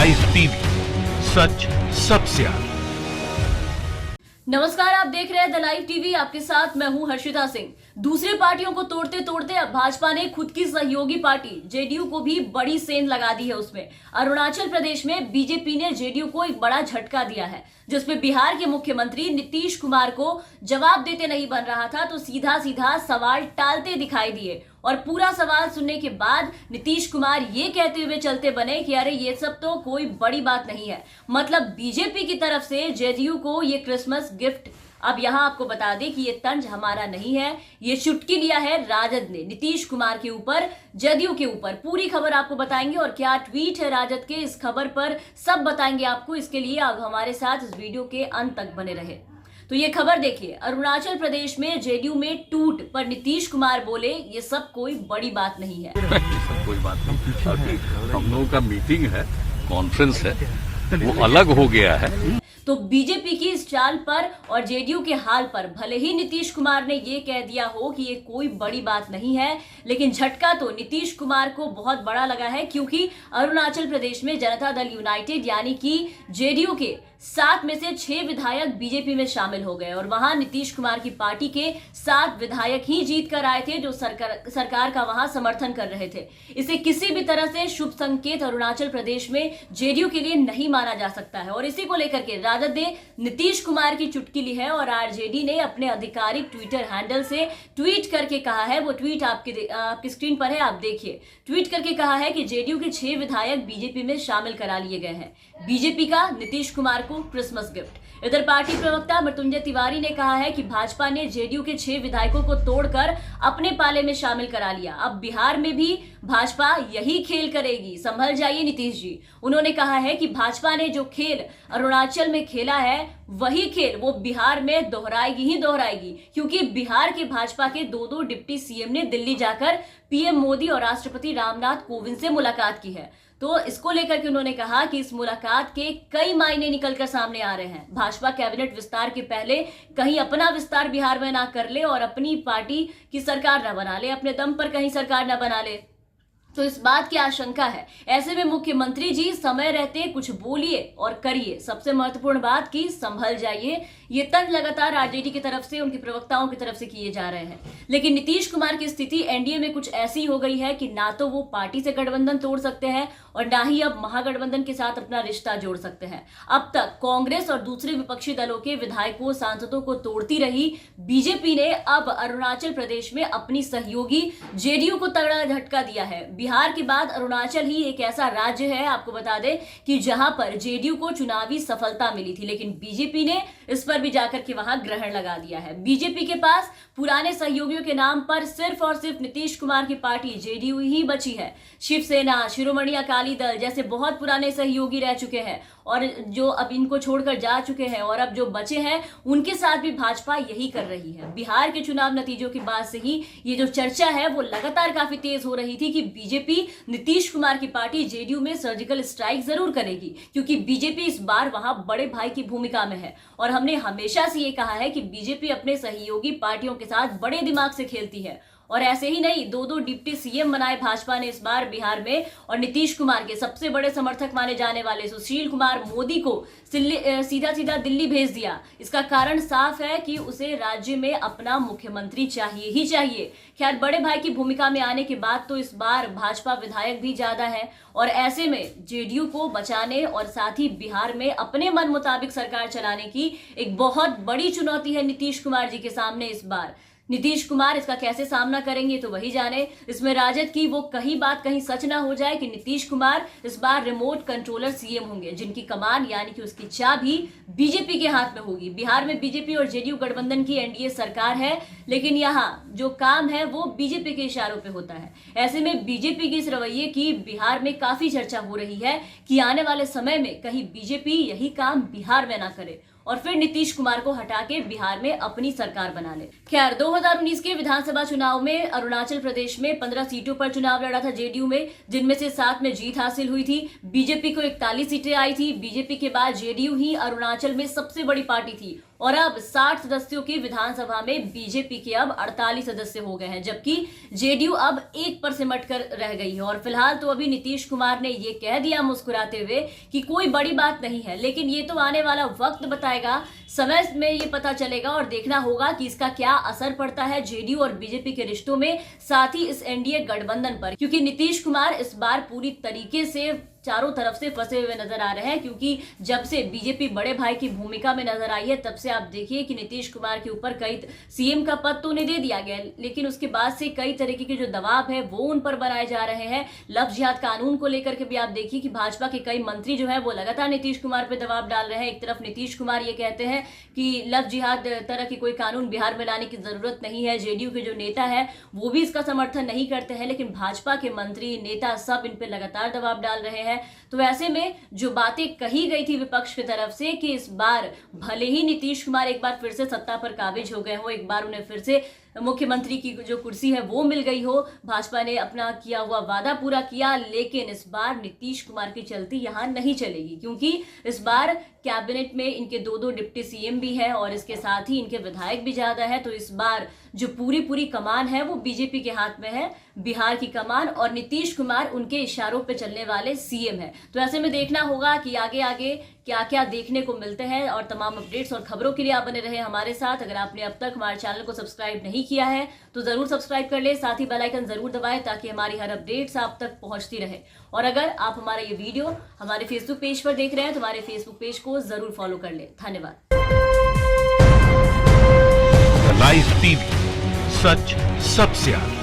Live TV, सच सबसे आगे। नमस्कार, आप देख रहे हैं द लाइव टीवी। आपके साथ मैं हूं हर्षिता सिंह। दूसरी पार्टियों को तोड़ते तोड़ते अब भाजपा ने खुद की सहयोगी पार्टी जेडीयू को भी बड़ी सेंध लगा दी है। उसमें अरुणाचल प्रदेश में बीजेपी ने जेडीयू को एक बड़ा झटका दिया है, जिसमें बिहार के मुख्यमंत्री नीतीश कुमार को जवाब देते नहीं बन रहा था तो सीधा सीधा सवाल टालते दिखाई दिए। और पूरा सवाल सुनने के बाद नीतीश कुमार ये कहते हुए चलते बने कि अरे ये सब तो कोई बड़ी बात नहीं है, मतलब बीजेपी की तरफ से जेडीयू को ये क्रिसमस गिफ्ट। अब यहां आपको बता दें कि ये तंज हमारा नहीं है, ये चुटकी लिया है राजद ने नीतीश कुमार के ऊपर, जेडीयू के ऊपर। पूरी खबर आपको बताएंगे और क्या ट्वीट है राजद के, इस खबर पर सब बताएंगे आपको। इसके लिए आप हमारे साथ इस वीडियो के अंत तक बने रहे। तो ये खबर देखिए, अरुणाचल प्रदेश में जेडीयू में टूट पर नीतीश कुमार बोले ये सब कोई बड़ी बात नहीं है। सब कोई बात नहीं, हम लोगों का मीटिंग है, कॉन्फ्रेंस है, वो अलग हो गया है। तो बीजेपी की इस चाल पर और जेडीयू के हाल पर भले ही नीतीश कुमार ने ये कह दिया हो कि ये कोई बड़ी बात नहीं है, लेकिन झटका तो नीतीश कुमार को बहुत बड़ा लगा है, क्योंकि अरुणाचल प्रदेश में जनता दल यूनाइटेड यानी कि जेडीयू के 7 में से 6 विधायक बीजेपी में शामिल हो गए और वहां नीतीश कुमार की पार्टी के 7 विधायक ही जीत कर आए थे जो सरकार का वहां समर्थन कर रहे थे। इसे किसी भी तरह से शुभ संकेत अरुणाचल प्रदेश में जेडीयू के लिए नहीं माना जा सकता है और इसी को लेकर के राजद ने नीतीश कुमार की चुटकी ली है और आरजेडी ने अपने आधिकारिक ट्विटर हैंडल से ट्वीट करके कहा है, वो ट्वीट आपकी स्क्रीन पर है, आप देखिए। ट्वीट करके कहा है कि जेडीयू के 6 विधायक बीजेपी में शामिल करा लिए गए हैं, बीजेपी का नीतीश कुमार को क्रिसमस गिफ्ट। इधर पार्टी प्रवक्ता मृत्युंजय तिवारी ने कहा है कि भाजपा ने जेडीयू के 6 विधायकों को तोड़कर अपने पाले में शामिल करा लिया। अब बिहार में भी भाजपा यही खेल करेगी, संभल जाइए नीतीश जी। उन्होंने कहा है कि भाजपा ने जो खेल अरुणाचल में खेला है वही खेल वो बिहार में दोहराएगी ही दोहराएगी, क्योंकि बिहार के भाजपा के 2 डिप्टी सीएम ने दिल्ली जाकर पीएम मोदी और राष्ट्रपति रामनाथ कोविंद से मुलाकात की है। तो इसको लेकर के उन्होंने कहा कि इस मुलाकात के कई मायने निकलकर सामने आ रहे हैं। भाजपा कैबिनेट विस्तार के पहले कहीं अपना विस्तार बिहार में ना कर ले और अपनी पार्टी की सरकार ना बना ले, अपने दम पर कहीं सरकार ना बना ले, तो इस बात की आशंका है। ऐसे में मुख्यमंत्री जी समय रहते कुछ बोलिए और करिए। सबसे महत्वपूर्ण बात की संभल जाइए। ये तंज लगातार आरजेडी की तरफ से, उनके प्रवक्ताओं की तरफ से किए जा रहे हैं, लेकिन नीतीश कुमार की स्थिति एनडीए में कुछ ऐसी हो गई है कि ना तो वो पार्टी से गठबंधन तोड़ सकते हैं और ना ही अब महागठबंधन के साथ अपना रिश्ता जोड़ सकते हैं। अब तक कांग्रेस और दूसरे विपक्षी दलों के विधायकों सांसदों को तोड़ती रही बीजेपी ने अब अरुणाचल प्रदेश में अपनी सहयोगी जेडीयू को तगड़ा झटका दिया है। बिहार के बाद अरुणाचल ही एक ऐसा राज्य है, आपको बता दें, कि जहां पर जेडीयू को चुनावी सफलता मिली थी, लेकिन बीजेपी ने इस पर भी जाकर के वहां ग्रहण लगा दिया है। बीजेपी के पास पुराने सहयोगियों के नाम पर सिर्फ और सिर्फ नीतीश कुमार की पार्टी जेडीयू ही बची है। शिवसेना, शिरोमणि अकाली दल जैसे बहुत पुराने सहयोगी रह चुके हैं और जो अब इनको छोड़कर जा चुके हैं, और अब जो बचे हैं उनके साथ भी भाजपा यही कर रही है। बिहार के चुनाव नतीजों के बाद से ही ये जो चर्चा है वो लगातार काफी तेज हो रही थी कि बीजेपी नीतीश कुमार की पार्टी जेडीयू में सर्जिकल स्ट्राइक जरूर करेगी, क्योंकि बीजेपी इस बार वहां बड़े भाई की भूमिका में है। और हमने हमेशा से ये कहा है कि बीजेपी अपने सहयोगी पार्टियों के साथ बड़े दिमाग से खेलती है और ऐसे ही नहीं, 2 डिप्टी सीएम बनाए भाजपा ने इस बार बिहार में और नीतीश कुमार के सबसे बड़े समर्थक माने जाने वाले सुशील कुमार मोदी को सीधा सीधा दिल्ली भेज दिया। इसका कारण साफ है कि उसे राज्य में अपना मुख्यमंत्री चाहिए ही चाहिए। खैर, बड़े भाई की भूमिका में आने के बाद तो इस बार भाजपा विधायक भी ज्यादा है और ऐसे में जेडीयू को बचाने और साथ ही बिहार में अपने मन मुताबिक सरकार चलाने की एक बहुत बड़ी चुनौती है नीतीश कुमार जी के सामने इस बार। नीतीश कुमार इसका कैसे सामना करेंगे तो वही जाने। इसमें राजद की वो कहीं बात कहीं सच ना हो जाए कि नीतीश कुमार इस बार रिमोट कंट्रोलर सीएम होंगे, जिनकी कमान यानी कि उसकी चाबी बीजेपी के हाथ में होगी। बिहार में बीजेपी और जेडीयू गठबंधन की एनडीए सरकार है, लेकिन यहाँ जो काम है वो बीजेपी के इशारों पे होता है। ऐसे में बीजेपी के इस रवैये की बिहार में काफी चर्चा हो रही है कि आने वाले समय में कहीं बीजेपी यही काम बिहार में ना करे और फिर नीतीश कुमार को हटा के बिहार में अपनी सरकार बना ले। खैर, 2019 के विधानसभा चुनाव में अरुणाचल प्रदेश में 15 सीटों पर चुनाव लड़ा था जेडीयू में, जिनमें से 7 में जीत हासिल हुई थी। बीजेपी को 41 सीटें आई थी। बीजेपी के बाद जेडीयू ही अरुणाचल में सबसे बड़ी पार्टी थी और अब 60 सदस्यों की विधानसभा में बीजेपी के अब 48 सदस्य हो गए हैं, जबकि जेडीयू अब 1 पर सिमट कर रह गई है। और फिलहाल तो अभी नीतीश कुमार ने ये कह दिया मुस्कुराते हुए कि कोई बड़ी बात नहीं है, लेकिन ये तो आने वाला वक्त बताएगा, समय में ये पता चलेगा और देखना होगा कि इसका क्या असर पड़ता है जेडीयू और बीजेपी के रिश्तों में, साथ ही इस एनडीए गठबंधन पर, क्योंकि नीतीश कुमार इस बार पूरी तरीके से चारों तरफ से फंसे हुए नजर आ रहे हैं। क्योंकि जब से बीजेपी बड़े भाई की भूमिका में नजर आई है, तब से आप देखिए कि नीतीश कुमार के ऊपर कई सीएम का पद तो उन्हें दे दिया गया, लेकिन उसके बाद से कई तरीके के जो दबाव है वो उन पर बनाए जा रहे हैं। लव जिहाद कानून को लेकर के भी आप देखिए कि भाजपा के कई मंत्री जो है वो लगातार नीतीश कुमार पर दबाव डाल रहे हैं। एक तरफ नीतीश कुमार ये कहते हैं कि लव जिहाद तरह की कोई कानून बिहार में लाने की जरूरत नहीं है, जेडीयू के जो नेता है वो भी इसका समर्थन नहीं करते हैं, लेकिन भाजपा के मंत्री नेता सब इन पर लगातार दबाव डाल रहे हैं। तो ऐसे में जो बातें कही गई थी विपक्ष की तरफ से कि इस बार भले ही नीतीश कुमार एक बार फिर से सत्ता पर काबिज हो गए हो, एक बार उन्हें फिर से मुख्यमंत्री की जो कुर्सी है वो मिल गई हो, भाजपा ने अपना किया हुआ वादा पूरा किया, लेकिन इस बार नीतीश कुमार की चलती यहां नहीं चलेगी, क्योंकि इस बार कैबिनेट में इनके 2 डिप्टी सीएम भी है और इसके साथ ही इनके विधायक भी ज्यादा है। तो इस बार जो पूरी कमान है वो बीजेपी के हाथ में है, बिहार की कमान, और नीतीश कुमार उनके इशारों पे चलने वाले सीएम है। तो ऐसे में देखना होगा कि आगे आगे क्या क्या देखने को मिलते हैं। और तमाम अपडेट्स और खबरों के लिए आप बने रहे हमारे साथ। अगर आपने अब तक हमारे चैनल को सब्सक्राइब नहीं किया है तो जरूर सब्सक्राइब कर ले, साथ ही बेल आइकन जरूर दबाएं ताकि हमारी हर अपडेट्स आप तक पहुंचती रहे। और अगर आप हमारा ये वीडियो हमारे फेसबुक पेज पर देख रहे हैं तो हमारे फेसबुक पेज को जरूर फॉलो कर ले। धन्यवाद। लाइव टीवी, सच सबसे आगे।